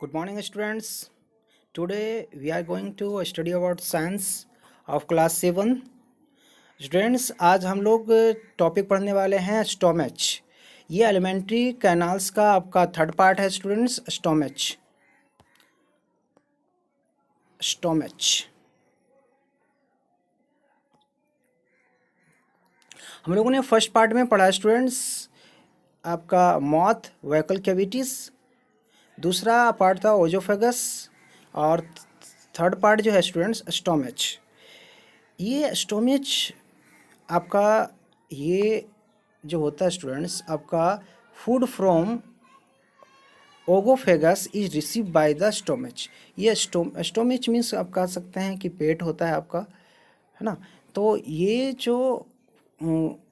Good morning, students. Today we are going to study about science of class 7. Students आज हम लोग topic पढ़ने वाले हैं स्टोमच। ये एलिमेंट्री कैनाल्स का आपका थर्ड पार्ट है स्टूडेंट्स। स्टोमच स्टोमच हम लोगों ने फर्स्ट पार्ट में पढ़ा स्टूडेंट्स आपका मॉथ वैकल कैविटीज़, दूसरा पार्ट था ओजोफेगस और थर्ड पार्ट जो है स्टूडेंट्स स्टोमच। ये स्टोमच आपका ये जो होता है स्टूडेंट्स आपका food from oesophagus is receive by the stomach. ये स्टोमच मीन्स आप कह सकते हैं कि पेट होता है आपका, है ना। तो ये जो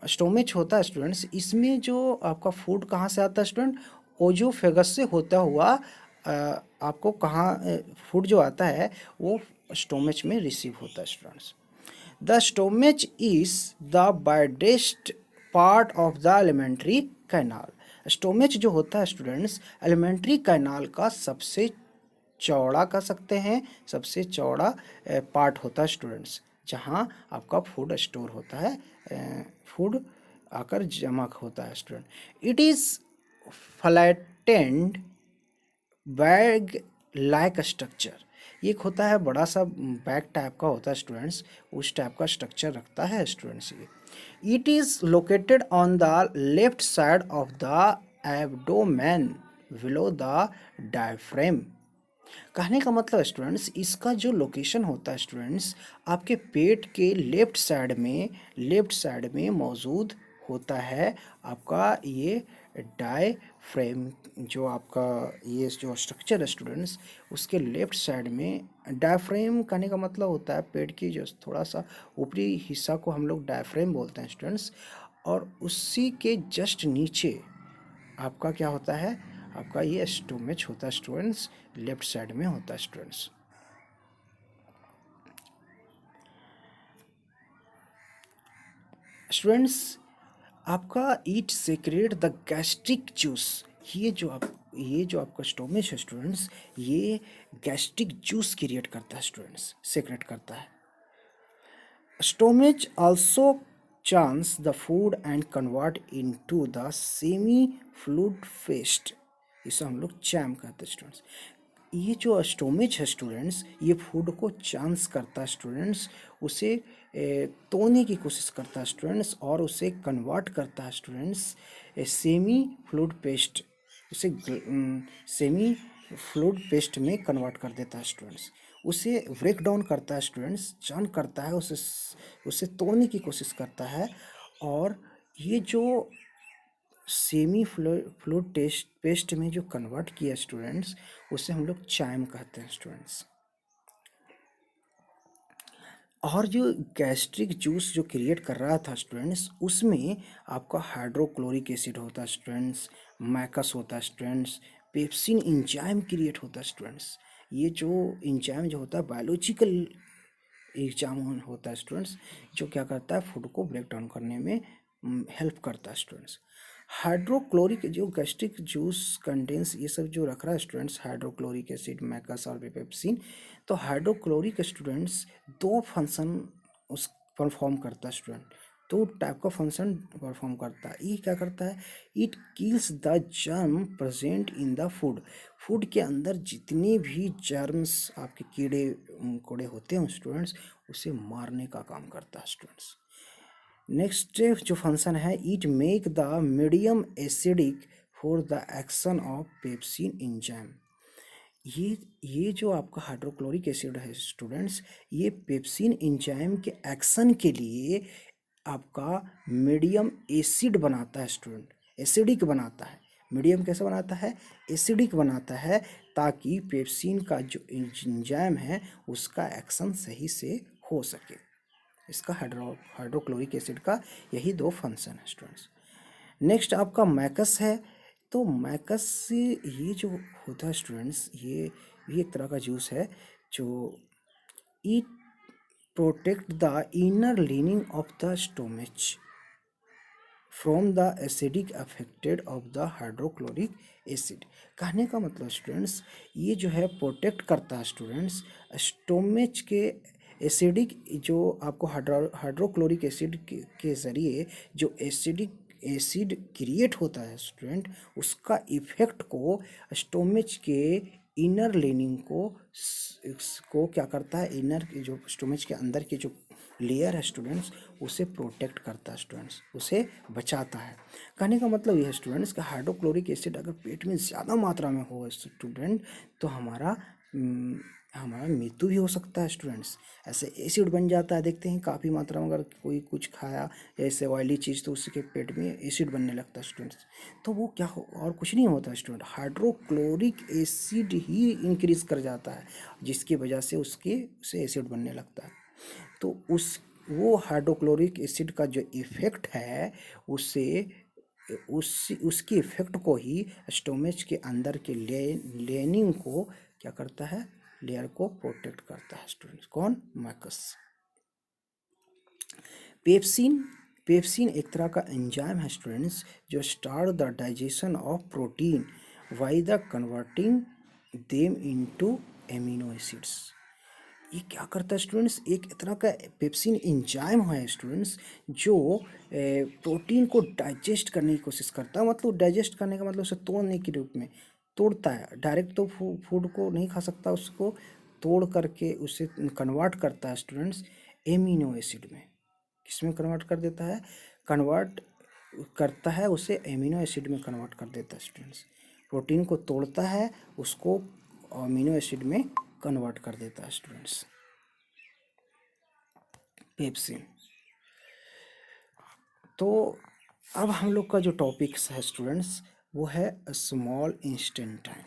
स्टोमच होता है स्टूडेंट्स, इसमें जो आपका फूड कहाँ से आता है स्टूडेंट, ओजोफेगस से होता हुआ आपको कहाँ फूड जो आता है वो स्टोमच में रिसीव होता है students. The stomach is the widest part of the alimentary canal। Stomach जो होता है स्टूडेंट्स एलिमेंट्री कैनाल का सबसे चौड़ा कह सकते हैं, सबसे चौड़ा पार्ट होता है स्टूडेंट्स, जहाँ आपका फूड स्टोर होता है, फूड आकर जमा होता है student. It is flattened bag like structure. ये एक होता है बड़ा सा बैग टाइप का होता है स्टूडेंट्स, उस टाइप का स्ट्रक्चर रखता है स्टूडेंट्स ये। It is located on the left side of the abdomen below the diaphragm. कहने का मतलब स्टूडेंट्स इसका जो लोकेशन होता है स्टूडेंट्स आपके पेट के लेफ्ट साइड में मौजूद होता है आपका ये डायफ्रेम। जो आपका ये जो स्ट्रक्चर है स्टूडेंट्स उसके लेफ्ट साइड में डायफ्रेम कहने का मतलब होता है पेट की जो थोड़ा सा ऊपरी हिस्सा को हम लोग डायफ्रेम बोलते हैं स्टूडेंट्स, और उसी के जस्ट नीचे आपका क्या होता है, आपका ये स्टोमच होता है स्टूडेंट्स, लेफ्ट साइड में होता है स्टूडेंट्स। स्टूडेंट्स आपका ईट सेक्रेट द गैस्ट्रिक जूस। ये जो आपका स्टोमच है स्टूडेंट्स, ये गैस्ट्रिक जूस क्रिएट करता है स्टूडेंट्स, सेक्रेट करता है। Stomach also churns the food and convert into the semi-fluid paste। इसे हम लोग चैम कहते हैं स्टूडेंट्स। ये जो स्टोमेज है स्टूडेंट्स ये फूड को चांस करता है स्टूडेंट्स, उसे तोड़ने की कोशिश करता है स्टूडेंट्स और उसे कन्वर्ट करता है स्टूडेंट्स सेमी फ्लूइड पेस्ट, उसे सेमी फ्लूइड पेस्ट में कन्वर्ट कर देता है स्टूडेंट्स, उसे ब्रेक डाउन करता है स्टूडेंट्स, चर्न करता है उसे, उसे तोड़ने की कोशिश करता है। और ये जो सेमी फ्लूइड टेस्ट पेस्ट में जो कन्वर्ट किया स्टूडेंट्स उसे हम लोग चाइम कहते हैं स्टूडेंट्स। और जो गैस्ट्रिक जूस जो क्रिएट कर रहा था स्टूडेंट्स उसमें आपका हाइड्रोक्लोरिक एसिड होता है स्टूडेंट्स, मैकस होता है स्टूडेंट्स, पेप्सिन इंजाइम क्रिएट होता है स्टूडेंट्स। ये जो इंजाइम जो होता है बायोलॉजिकल एग्जाम होता है स्टूडेंट्स, जो क्या करता है फूड को ब्रेक डाउन करने में हेल्प करता है स्टूडेंट्स। हाइड्रोक्लोरिक जो गैस्ट्रिक जूस कंटेंस ये सब जो रख रहा है स्टूडेंट्स हाइड्रोक्लोरिक एसिड मैकस और पेप्सिन, तो हाइड्रोक्लोरिक स्टूडेंट्स दो फंक्शन उस परफॉर्म करता है स्टूडेंट, दो टाइप का फंक्शन परफॉर्म करता है। ये क्या करता है, it kills the germ present in the food. Food के अंदर जितने भी जर्म्स आपके कीड़े कोड़े होते हैं स्टूडेंट्स उसे मारने का काम करता है स्टूडेंट्स। नेक्स्ट जो फंक्शन है, it make the medium acidic for the action of pepsin enzyme. ये जो आपका हाइड्रोक्लोरिक एसिड है स्टूडेंट्स ये पेप्सिन एंजाइम के एक्शन के लिए आपका मीडियम एसिड बनाता है स्टूडेंट, एसिडिक बनाता है। मीडियम कैसे बनाता है, एसिडिक बनाता है, ताकि पेप्सिन का जो एंजाइम है उसका एक्शन सही से हो सके। इसका हाइड्रोक्लोरिक एसिड का यही दो फंक्शन है स्टूडेंट्स। नेक्स्ट आपका मैकस है, तो मैकस से ये जो होता है स्टूडेंट्स ये भी एक तरह का जूस है जो it protect the inner leaning of the stomach from the acidic affected of the hydrochloric acid. कहने का मतलब स्टूडेंट्स, ये जो है प्रोटेक्ट करता है स्टूडेंट्स स्टोमेच के एसिडिक, जो आपको हाइड्रोक्लोरिक एसिड के ज़रिए जो एसिड क्रिएट होता है स्टूडेंट, उसका इफेक्ट को स्टोमेच के इनर लेनिंग को क्या करता है, इनर जो स्टोमेच के अंदर की जो लेयर है स्टूडेंट्स, उसे प्रोटेक्ट करता है स्टूडेंट्स, उसे बचाता है। कहने का मतलब यह है स्टूडेंट्स कि हाइड्रोक्लोरिक एसिड अगर पेट में ज़्यादा मात्रा में हो स्टूडेंट, तो हमारा मृत्यु भी हो सकता है स्टूडेंट्स। ऐसे एसिड बन जाता है, देखते हैं काफ़ी मात्रा में अगर कोई कुछ खाया ऐसे ऑयली चीज़, तो उसके पेट में एसिड बनने लगता है स्टूडेंट्स। तो वो क्या हो, और कुछ नहीं होता स्टूडेंट, हाइड्रोक्लोरिक एसिड ही इंक्रीज कर जाता है, जिसकी वजह से उसे एसिड बनने लगता है। तो वो हाइड्रोक्लोरिक एसिड का जो इफेक्ट है, उसे उसके इफेक्ट को ही स्टोमेच के अंदर के लेनिंग को क्या करता है, लेयर को प्रोटेक्ट करता है स्टूडेंट्स। कौन? मैकस। पेप्सिन पेप्सिन एक तरह का एंजाइम है स्टूडेंट्स, जो start the digestion of protein by the converting them into amino acids. ये क्या करता है स्टूडेंट्स, एक तरह का पेप्सिन एंजाइम है स्टूडेंट्स, जो प्रोटीन को डाइजेस्ट करने की कोशिश करता है। मतलब डाइजेस्ट करने का मतलब उसे तोड़ने के रूप में तोड़ता है। डायरेक्ट तो फूड को नहीं खा सकता, उसको तोड़ करके उसे कन्वर्ट करता है स्टूडेंट्स एमिनो एसिड में। किसमें कन्वर्ट कर देता है? कन्वर्ट करता है उसे एमिनो एसिड में कन्वर्ट कर देता है स्टूडेंट्स। प्रोटीन को तोड़ता है, उसको अमीनो एसिड में कन्वर्ट कर देता है स्टूडेंट्स पेप्सिन। तो अब हम लोग का जो टॉपिक्स है स्टूडेंट्स, वो है स्मॉल इंस्टेंटाइन।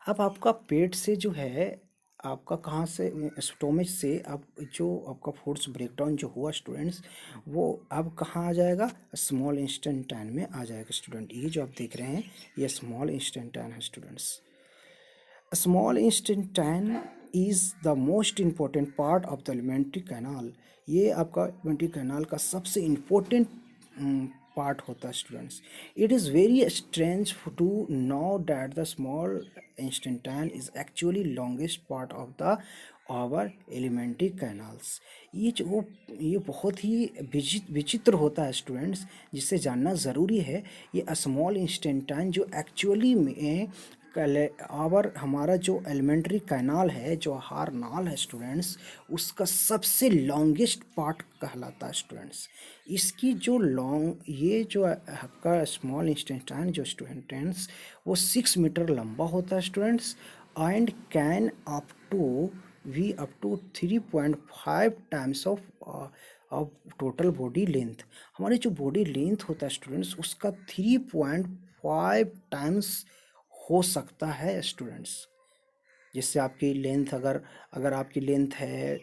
अब आपका पेट से जो है, आपका कहाँ से, स्टोमेच से अब जो आपका फूड्स ब्रेकडाउन जो हुआ स्टूडेंट्स, वो अब कहाँ आ जाएगा? स्मॉल इंस्टेंटाइन में आ जाएगा स्टूडेंट। ये जो आप देख रहे हैं, ये स्मॉल इंस्टेंटाइन है students. Small intestine is the most important part of the alimentary canal. ये आपका एलिमेंट्री कैनाल का सबसे इम्पोर्टेंट पार्ट होता है students. It is very strange to know that the small intestine is actually longest part of the our alimentary canals. ये बहुत ही विचित्र होता है स्टूडेंट्स, जिसे जानना ज़रूरी है। ये स्मॉल इंस्टेंटाइन जो एक्चुअली में आवर हमारा जो एलिमेंट्री कैनाल है, जो आहार नाल है स्टूडेंट्स, उसका सबसे लॉन्गेस्ट पार्ट कहलाता है स्टूडेंट्स। इसकी जो ये जो आपका स्मॉल इंस्टेंटाइन जो स्टूडेंट्स, वो 6 मीटर लंबा होता है students, and can up to 3.5 times of total body length. हमारी जो बॉडी लेंथ होता है स्टूडेंट्स, उसका 3.5 टाइम्स हो सकता है स्टूडेंट्स। जिससे आपकी लेंथ, अगर आपकी लेंथ है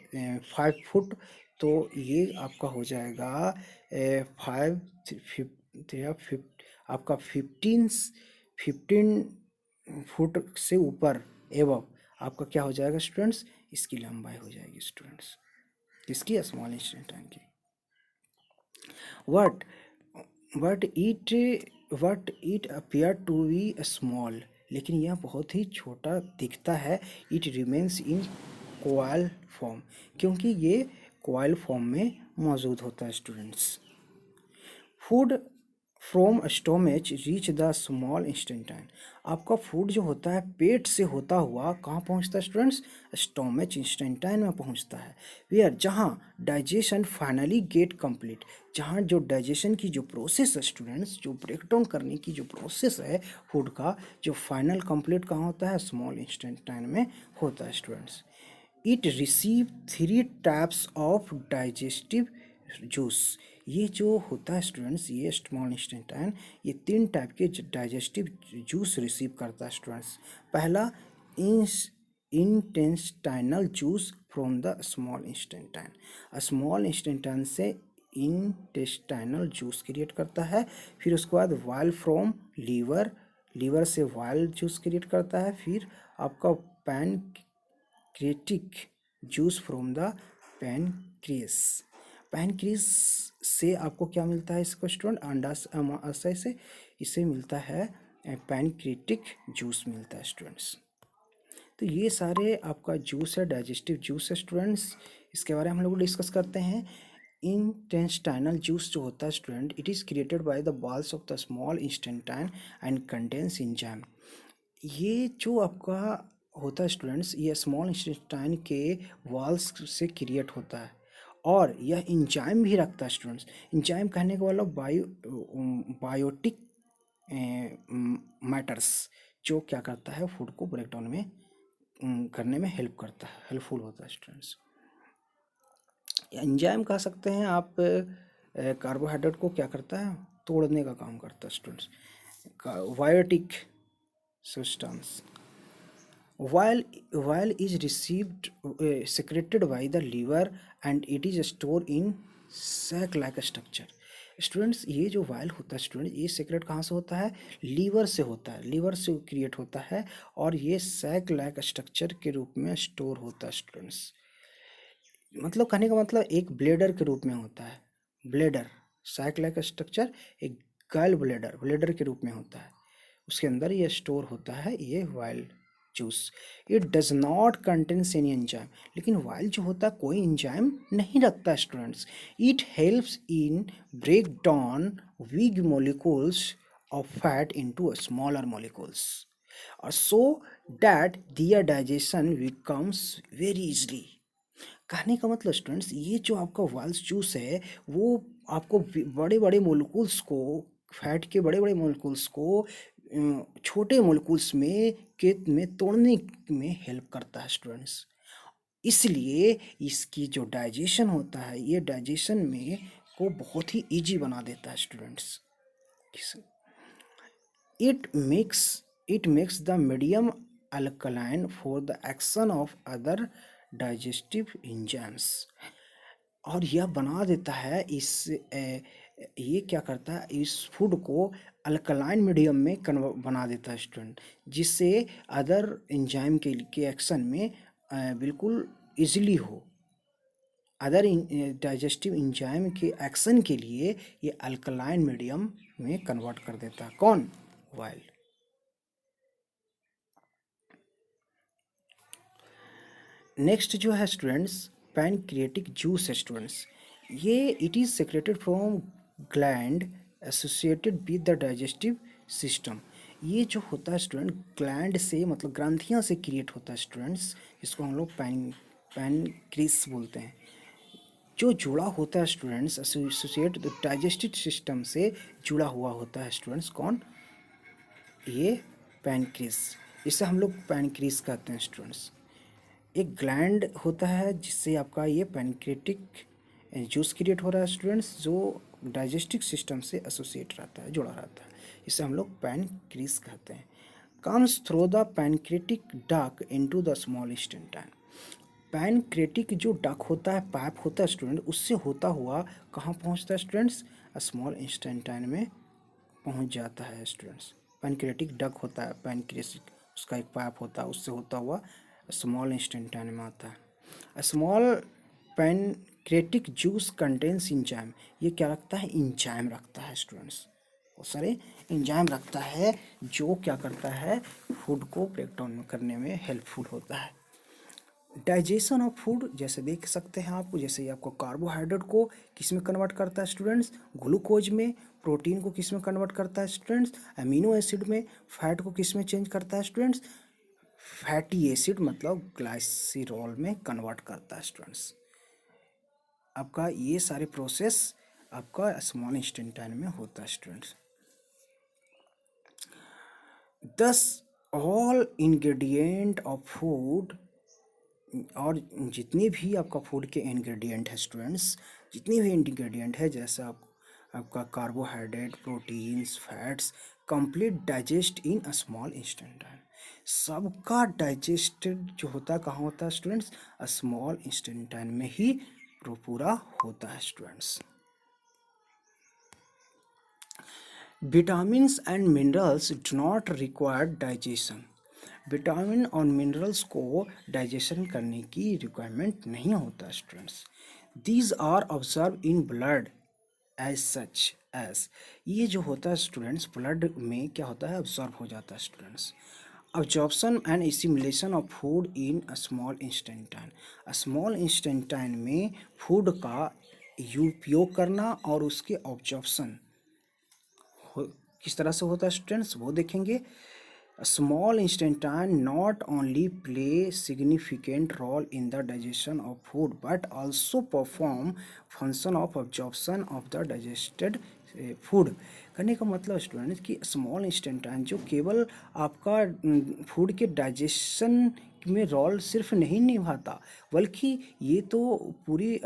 5 फुट, तो ये आपका हो जाएगा आपका 15 फुट से ऊपर एवं आपका क्या हो जाएगा स्टूडेंट्स, इसकी लंबाई हो जाएगी स्टूडेंट्स, किसकी? स्मॉल इंस्टेंटाइन की। What but it appear to be small, लेकिन यह बहुत ही छोटा दिखता है। It remains in coil form, क्योंकि ये कोयल फॉर्म में मौजूद होता है students. Food from stomach reach the small intestine. आपका फूड जो होता है पेट से होता हुआ कहाँ पहुँचता है स्टूडेंट्स? स्टोमेच इंस्टेंटाइन में पहुँचता है। वेयर, जहाँ डाइजेशन फाइनली गेट कंप्लीट, जहाँ जो डाइजेशन की जो प्रोसेस है स्टूडेंट्स, जो ब्रेकडाउन करने की जो प्रोसेस है फूड का, जो फाइनल कंप्लीट कहाँ होता है? स्मॉल इंस्टेंटाइन में होता है students. It receive 3 types of digestive juice. ये जो होता है स्टूडेंट्स, ये स्मॉल इंस्टेंटाइन, ये 3 टाइप के डाइजेस्टिव जूस रिसीव करता है स्टूडेंट्स। पहला, intestinal juice from the small intestine. Small intestine से इंटेस्टाइनल जूस क्रिएट करता है। फिर उसके बाद वाइल फ्रॉम लीवर, लीवर से वाइल जूस क्रिएट करता है। फिर आपका pancreatic juice from the pancreas. Pancreas से आपको क्या मिलता है इसको स्टूडेंट, अंडाशय से इसे मिलता है पैनक्रिएटिक जूस मिलता है स्टूडेंट्स। तो ये सारे आपका जूस है, डाइजेस्टिव जूस है स्टूडेंट्स। इसके बारे में हम लोग डिस्कस करते हैं। इंटेस्टाइनल जूस जो होता है student, it is created by the walls of the small intestine and contains enzyme. ये जो आपका होता है स्टूडेंट्स, ये स्मॉल इंस्टेंटाइन के वॉल्स से क्रिएट होता है और यह इंजाइम भी रखता है स्टूडेंट्स। इंजाइम कहने का मतलब बायोटिक मैटर्स, जो क्या करता है फूड को ब्रेक डाउन में करने में हेल्प करता है, हेल्पफुल होता है स्टूडेंट्स। एंजाइम कह सकते हैं आप, कार्बोहाइड्रेट को क्या करता है, तोड़ने का काम करता है students. Biotic substance while is received secreted by the liver and it is stored in sac like structure। Students ये जो वायल होता है स्टूडेंट, ये सेक्रेट कहाँ से होता है, लीवर से होता है, लीवर से क्रिएट होता है और ये सैक लाइक स्ट्रक्चर के रूप में स्टोर होता है स्टूडेंट्स। मतलब कहने का मतलब एक ब्लेडर के रूप में होता है, ब्लेडर, सैक लाइक स्ट्रक्चर एक गल ब्लेडर, ब्लेडर के रूप में होता है, उसके अंदर ये स्टोर होता है ये bile juice. It does not contains any enzyme, लेकिन वाइल जो होता है कोई एंजाइम नहीं रखता students. It helps in break down weak molecules of fat into smaller molecules और so that their digestion becomes very easily. कहने का मतलब स्टूडेंट्स, ये जो आपका वाइल्ड जूस है वो आपको बड़े बड़े मोलिकुल्स को, फैट के बड़े बड़े मोलिकुल्स को छोटे मोलिकुल्स में तोड़ने में हेल्प करता है स्टूडेंट्स। इसलिए इसकी जो डाइजेशन होता है, ये डाइजेशन में को बहुत ही इजी बना देता है students. It makes the medium alkaline for the action of other digestive enzymes. और यह बना देता है ये क्या करता है, इस फूड को अल्कलाइन मीडियम में बना देता है स्टूडेंट, जिससे अदर एंजाइम के एक्शन में बिल्कुल इजीली हो। अदर डाइजेस्टिव एंजाइम के एक्शन के लिए ये अल्कलाइन मीडियम में कन्वर्ट कर देता है, कौन, वाइल। नेक्स्ट जो है स्टूडेंट्स, पैनक्रिएटिक जूस है स्टूडेंट्स। ये it is secreted from gland associated with the digestive system. ये जो होता है स्टूडेंट, ग्लैंड से मतलब ग्रंथियाँ से क्रिएट होता है स्टूडेंट्स, इसको हम लोग पैनक्रीस बोलते हैं। जो जुड़ा होता है स्टूडेंट्स, एसोसिएट डाइजेस्टिव सिस्टम से जुड़ा हुआ होता है स्टूडेंट्स, कौन, ये पैनक्रीस। इसे हम लोग पैनक्रीस कहते हैं स्टूडेंट्स। एक ग्लैंड होता है जिससे आपका ये पैनक्रिएटिक जूस क्रिएट हो रहा है स्टूडेंट्स, जो डाइजेस्टिव सिस्टम से एसोसिएट रहता है, जुड़ा रहता है, इसे हम लोग पैनक्रीस कहते हैं। Comes through the pancreatic duct into the small intestine. Pancreatic जो डक होता है, पाइप होता है स्टूडेंट, उससे होता हुआ कहाँ पहुँचता है स्टूडेंट्स, स्मॉल इंटेस्टाइन में पहुँच जाता है स्टूडेंट्स। पैनक्रिएटिक डक होता है, पैनक्रिएटिक उसका एक पाइप होता है, उससे होता हुआ स्मॉल इंटेस्टाइन में आता है। Small pancreatic juice contains enzyme. ये क्या रखता है, इंजाइम रखता है स्टूडेंट्स, बहुत सारे इंजाइम रखता है जो क्या करता है, फूड को ब्रेक डाउन करने में हेल्पफुल होता है। डाइजेशन ऑफ फूड जैसे देख सकते हैं आप, जैसे ये आपको कार्बोहाइड्रेट को किस में कन्वर्ट करता है स्टूडेंट्स, ग्लूकोज में। प्रोटीन को किस में कन्वर्ट करता है स्टूडेंट्स, अमीनो एसिड में। फैट को किस में चेंज करता है स्टूडेंट्स, फैटी एसिड मतलब ग्लाइसिरॉल में कन्वर्ट करता है स्टूडेंट्स। आपका ये सारे प्रोसेस आपका स्मॉल इंटेस्टाइन में होता है स्टूडेंट्स। दस ऑल इंग्रेडिएंट ऑफ फूड, और जितने भी आपका फूड के इंग्रेडिएंट है स्टूडेंट्स, जितने भी इंग्रेडिएंट है, जैसे आपका carbohydrate, proteins, fats, complete digest in a small intestine. सबका डाइजेस्टेड जो होता है कहाँ होता है स्टूडेंट्स, स्मॉल इंटेस्टाइन में ही पूरा होता है students. Vitamins and minerals do not require digestion. Vitamin और मिनरल्स को डाइजेशन करने की रिक्वायरमेंट नहीं होता students. These are observe in blood as such as, ये जो होता है स्टूडेंट्स ब्लड में क्या होता है, ऑब्जर्व हो जाता है students. Absorption and assimilation of food in a small intestine, small intestine में फूड का उपयोग करना और उसके ऑब्जॉर्प्शन किस तरह से होता है स्टूडेंट्स वो देखेंगे। Small intestine not only play significant role in the digestion of food but also perform function of absorption of the digested food. करने का मतलब स्टूडेंट्स कि स्मॉल इंस्टेंटाइन जो केवल आपका फूड के डाइजेशन में रोल सिर्फ नहीं निभाता, बल्कि ये तो पूरी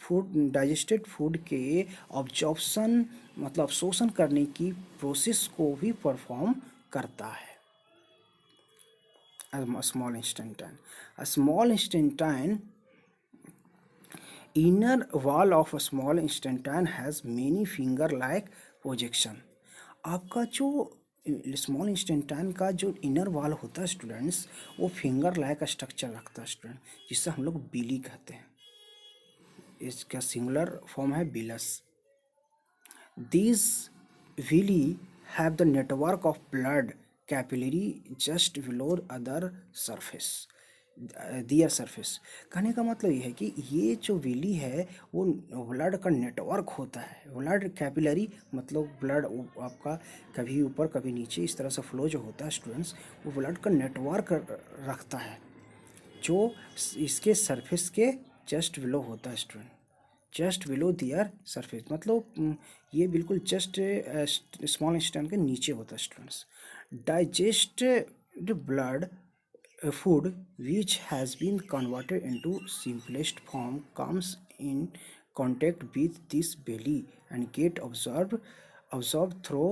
फूड डाइजेस्टेड फूड के ऑब्जॉर्प्शन मतलब शोषण करने की प्रोसेस को भी परफॉर्म करता है। A small intestine. A small intestine, inner wall of a small intestine has many finger-like projection. आपका जो स्मॉल इंस्टेंटाइन का जो इनर वॉल होता है स्टूडेंट्स वो फिंगर लाइक स्ट्रक्चर रखता है स्टूडेंट, जिससे हम लोग बिली कहते हैं। इसका सिंगुलर फॉर्म है villus. These villi have the network of blood capillary just below other surface their surface. कहने का मतलब ये है कि ये जो विली है वो ब्लड का नेटवर्क होता है। ब्लड कैपिलरी मतलब ब्लड आपका कभी ऊपर कभी नीचे इस तरह से फ्लो जो होता है स्टूडेंट्स, वो ब्लड का नेटवर्क रखता है जो इसके सरफेस के जस्ट बिलो होता है स्टूडेंट, जस्ट बिलो दियर सरफेस मतलब ये बिल्कुल जस्ट स्मॉल इंस्टेंट के नीचे होता है students. Digested blood food which has been converted into simplest form comes in contact with this belly and get absorbed through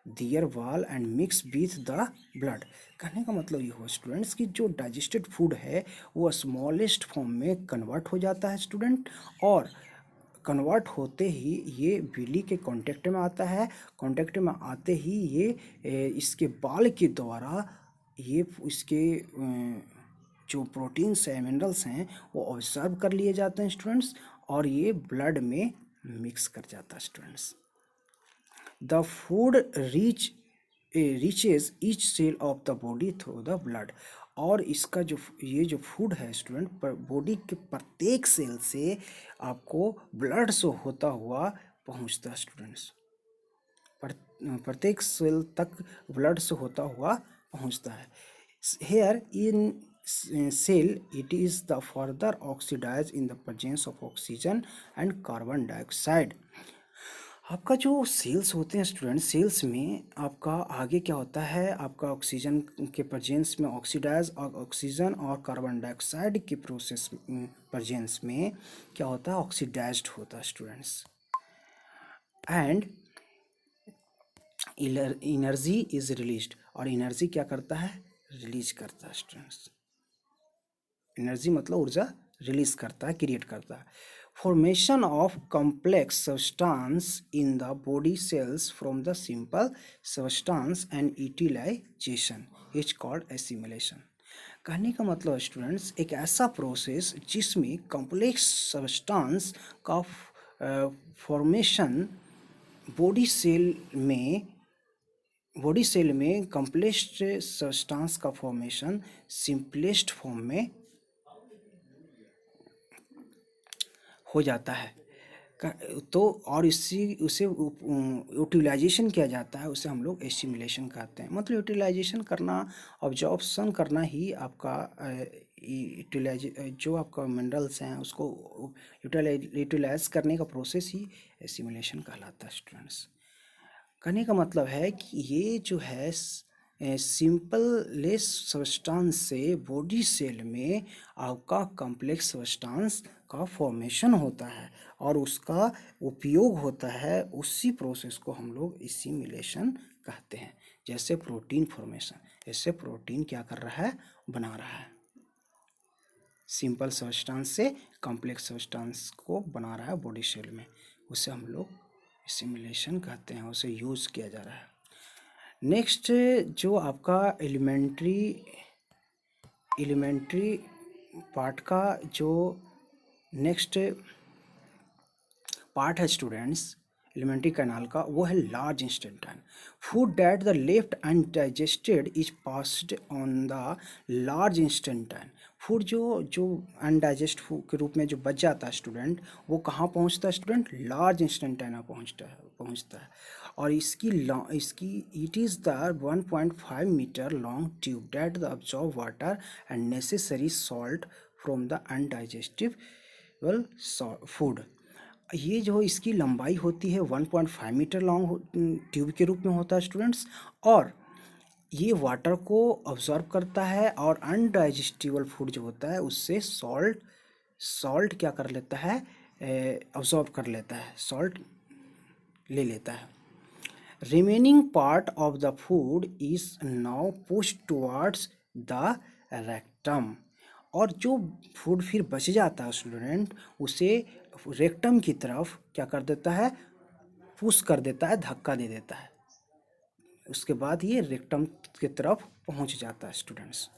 their wall and mix with the blood। कहने का मतलब ये हुआ students कि जो डाइजेस्टेड फूड है वो smallest form में कन्वर्ट हो जाता है स्टूडेंट, और कन्वर्ट होते ही ये बिली के कांटेक्ट में आता है। कांटेक्ट में आते ही ये इसके बाल के द्वारा ये इसके जो प्रोटीन्स हैं मिनरल्स हैं वो ऑब्जर्व कर लिए जाते हैं स्टूडेंट्स, और ये ब्लड में मिक्स कर जाता है students. The food reaches each cell of the body through the blood, और इसका जो ये जो फूड है स्टूडेंट बॉडी के प्रत्येक सेल से आपको ब्लड से होता हुआ पहुंचता है स्टूडेंट्स, प्रत्येक सेल तक ब्लड से होता हुआ पहुंचता है। Here in cell it is the further oxidise in the presence of oxygen and carbon dioxide. आपका जो सेल्स होते हैं स्टूडेंट, सेल्स में आपका आगे क्या होता है, आपका ऑक्सीजन के प्रेजेंस में ऑक्सीडाइज और ऑक्सीजन और कार्बन डाइऑक्साइड के प्रोसेस प्रेजेंस में क्या होता है, ऑक्सीडाइज्ड होता है students. And energy is released, और एनर्जी क्या करता है, रिलीज करता है स्टूडेंट्स। एनर्जी मतलब ऊर्जा रिलीज करता है, क्रिएट करता है। Formation of complex substance in the body cells from the simple substance and utilisation is called assimilation. कहने का मतलब स्टूडेंट्स एक ऐसा प्रोसेस जिसमें कॉम्प्लेक्स सब्सटेंस का फॉर्मेशन बॉडी सेल में कॉम्प्लेक्स सब्सटेंस का फॉर्मेशन सिंपलेस्ट फॉर्म में हो जाता है। तो और उसे यूटिलाइजेशन किया जाता है, उसे हम लोग एसिमिलेशन कहते हैं। मतलब यूटिलाइजेशन करना, ऑब्जॉर्प्शन करना ही आपका जो आपका मिनरल्स हैं उसको यूटिलाइज करने का प्रोसेस ही एसिमिलेशन कहलाता है स्टूडेंट्स। कहने का मतलब है कि ये जो है सिंपल लेस सब्सटेंस से बॉडी सेल में आपका कॉम्प्लेक्स सब्सटेंस का फॉर्मेशन होता है और उसका उपयोग होता है, उसी प्रोसेस को हम लोग एसिमिलेशन कहते हैं। जैसे प्रोटीन फॉर्मेशन, जैसे प्रोटीन क्या कर रहा है, बना रहा है, सिंपल सब्सटेंस से कॉम्प्लेक्स सब्सटेंस को बना रहा है बॉडी सेल में, उसे हम लोग एसिमिलेशन कहते हैं, उसे यूज़ किया जा रहा है। नेक्स्ट जो आपका एलिमेंट्री पार्ट का जो नेक्स्ट पार्ट है स्टूडेंट्स एलिमेंट्री कैनाल का, वो है large intestine food that the left undigested is passed on the large intestine food जो जो अनडाइजेस्ट फूड के रूप में जो बच जाता है स्टूडेंट, वो कहाँ पहुँचता है स्टूडेंट? लार्ज इंस्टेंटाइना पहुँचता है। और इसकी it is the 1.5 metre long tube that the absorb water and necessary salt from the undigestible food. ये जो इसकी लंबाई होती है 1.5 मीटर लॉन्ग ट्यूब के रूप में होता है स्टूडेंट्स, और ये वाटर को ऑब्जॉर्व करता है और अनडाइजेस्टिबल फूड जो होता है उससे सॉल्ट क्या कर लेता है? ऑब्जॉर्व कर लेता है, सॉल्ट ले लेता है। Remaining part of the food is now push towards the rectum. और जो फूड फिर बच जाता है स्टूडेंट, उसे रेक्टम की तरफ क्या कर देता है? पुश कर देता है, धक्का दे देता है। उसके बाद ये रेक्टम की तरफ पहुंच जाता है स्टूडेंट्स।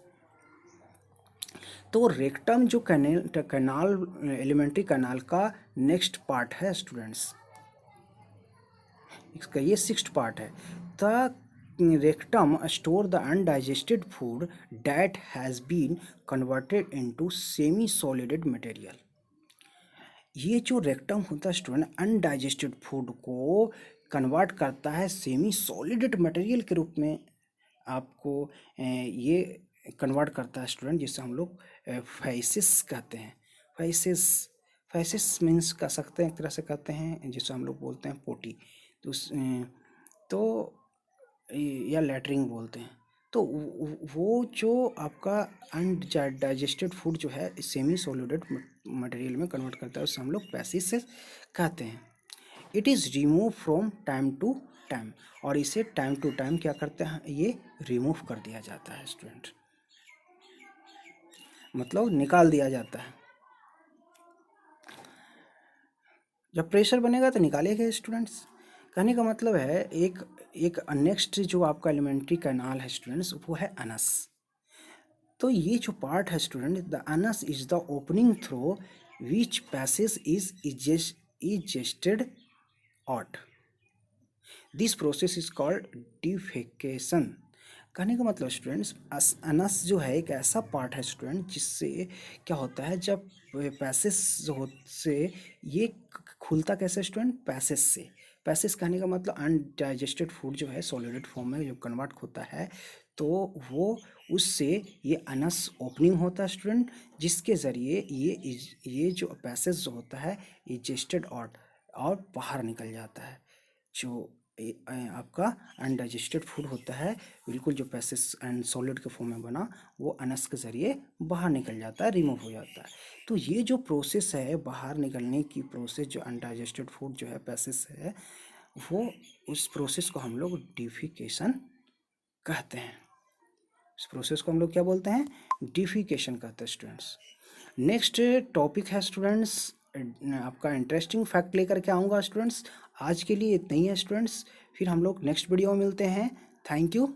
तो रेक्टम जो कैनाल एलिमेंट्री कैनाल का नेक्स्ट पार्ट है स्टूडेंट्स, इसका ये सिक्स्थ पार्ट है। The rectum store the undigested food that has been converted into semi solid material. ये जो रेक्टम होता है स्टूडेंट, अनडाइजेस्टेड फूड को कन्वर्ट करता है सेमी सॉलिड मटेरियल के रूप में। आपको ये कन्वर्ट करता है स्टूडेंट, जिसे हम लोग फैसिस कहते हैं। फैसिस फैसिस मीन्स कह सकते हैं, एक तरह से कहते हैं जिसे हम लोग बोलते हैं पोटी। तो या लैटरिंग बोलते हैं। तो वो जो आपका अनडाइजेस्टेड फूड जो है सेमी सॉलिड मटेरियल में कन्वर्ट करता है, उससे हम लोग पैसिस से कहते हैं। It is remove from time to time, और इसे टाइम टू टाइम क्या करते हैं? ये रिमूव कर दिया जाता है स्टूडेंट, मतलब निकाल दिया जाता है। जब प्रेशर बनेगा तो निकालेगा स्टूडेंट्स। कहने का मतलब है एक नेक्स्ट जो आपका एलिमेंट्री कैनाल है स्टूडेंट्स, वो है अनस। तो ये जो पार्ट है student, the anus is the opening through which passage is egested out. This process is called defecation. कहने का मतलब स्टूडेंट्स, अनस जो है एक ऐसा पार्ट है स्टूडेंट जिससे क्या होता है, जब पैसेज से ये खुलता कैसे स्टूडेंट? पैसेज से। पैसेज कहने का मतलब अनडाइजेस्टेड फूड जो है सॉलिड फॉर्म में जब कन्वर्ट होता है, तो वो उससे ये अनस ओपनिंग होता है स्टूडेंट, जिसके ज़रिए ये जो पैसेज जो होता है इजेस्टेड आउट और बाहर निकल जाता है। जो आपका अनडाइजेस्टेड फूड होता है, बिल्कुल जो पैसेज एंड सॉलिड के फॉर्म में बना, वो अनस के ज़रिए बाहर निकल जाता है, रिमूव हो जाता है। तो ये जो प्रोसेस है बाहर निकलने की प्रोसेस, जो अनडाइजेस्टेड फूड जो है पैसेज है, वो उस प्रोसेस को हम लोग डिफिकेशन कहते हैं। इस प्रोसेस को हम लोग क्या बोलते हैं? डिफिकेशन कहते हैं स्टूडेंट्स। नेक्स्ट टॉपिक है स्टूडेंट्स, आपका इंटरेस्टिंग फैक्ट लेकर के आऊँगा स्टूडेंट्स। आज के लिए इतना ही है स्टूडेंट्स, फिर हम लोग नेक्स्ट वीडियो में मिलते हैं। Thank you.